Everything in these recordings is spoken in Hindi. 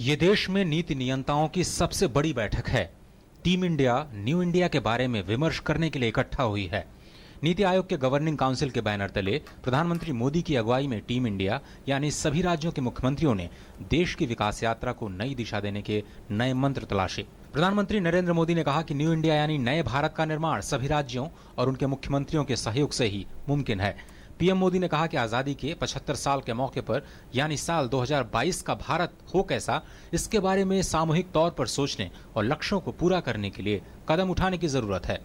ये देश में नीति नियंताओं की सबसे बड़ी बैठक है। टीम इंडिया न्यू इंडिया के बारे में विमर्श करने के लिए इकट्ठा हुई है। नीति आयोग के गवर्निंग काउंसिल के बैनर तले प्रधानमंत्री मोदी की अगुवाई में टीम इंडिया यानी सभी राज्यों के मुख्यमंत्रियों ने देश की विकास यात्रा को नई दिशा देने के नए मंत्र तलाशे। प्रधानमंत्री नरेंद्र मोदी ने कहा कि न्यू इंडिया यानी नए भारत का निर्माण सभी राज्यों और उनके मुख्यमंत्रियों के सहयोग से ही मुमकिन है। पीएम मोदी ने कहा कि आजादी के 75 साल के मौके पर यानी साल 2022 का भारत हो कैसा, इसके बारे में सामूहिक तौर पर सोचने और लक्ष्यों को पूरा करने के लिए कदम उठाने की जरूरत है।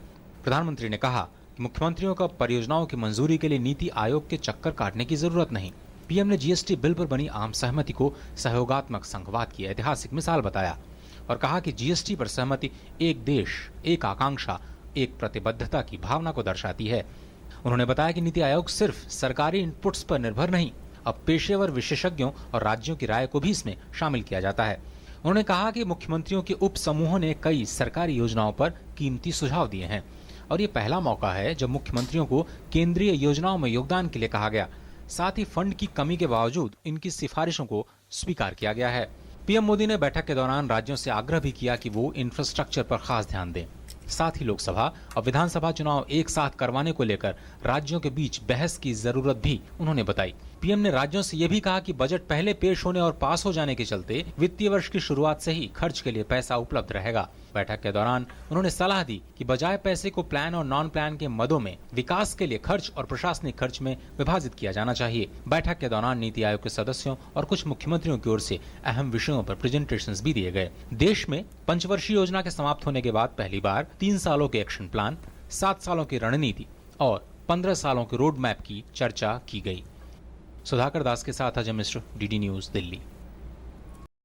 प्रधानमंत्री ने कहा कि मुख्यमंत्रियों का परियोजनाओं की मंजूरी के लिए नीति आयोग के चक्कर काटने की जरूरत नहीं। पीएम ने जीएसटी बिल पर बनी आम सहमति को सहयोगात्मक संघवाद की ऐतिहासिक मिसाल बताया और कहा कि जीएसटी पर सहमति एक देश, एक आकांक्षा, एक प्रतिबद्धता की भावना को दर्शाती है। उन्होंने बताया कि नीति आयोग सिर्फ सरकारी इनपुट्स पर निर्भर नहीं, अब पेशेवर विशेषज्ञों और राज्यों की राय को भी इसमें शामिल किया जाता है। उन्होंने कहा कि मुख्यमंत्रियों के उप समूहों ने कई सरकारी योजनाओं पर कीमती सुझाव दिए हैं और ये पहला मौका है जब मुख्यमंत्रियों को केंद्रीय योजनाओं में योगदान के लिए कहा गया। साथ ही फंड की कमी के बावजूद इनकी सिफारिशों को स्वीकार किया गया है। पीएम मोदी ने बैठक के दौरान राज्यों से आग्रह भी किया कि वो इंफ्रास्ट्रक्चर पर खास ध्यान दें। साथ ही लोकसभा और विधानसभा चुनाव एक साथ करवाने को लेकर राज्यों के बीच बहस की जरूरत भी उन्होंने बताई। पीएम ने राज्यों से यह भी कहा कि बजट पहले पेश होने और पास हो जाने के चलते वित्तीय वर्ष की शुरुआत से ही खर्च के लिए पैसा उपलब्ध रहेगा। बैठक के दौरान उन्होंने सलाह दी कि बजाय पैसे को प्लान और नॉन प्लान के मदों में विकास के लिए खर्च और प्रशासनिक खर्च में विभाजित किया जाना चाहिए। बैठक के दौरान नीति आयोग के सदस्यों और कुछ मुख्यमंत्रियों की ओर से अहम विषयों पर प्रेजेंटेशंस भी दिए गए। देश में पंचवर्षीय योजना के समाप्त होने के बाद पहली बार 3 सालों के एक्शन प्लान, 7 सालों की रणनीति और 15 सालों के रोड मैप की चर्चा की गई। सुधाकर दास के साथ अजय मिश्र, डीडी न्यूज, दिल्ली।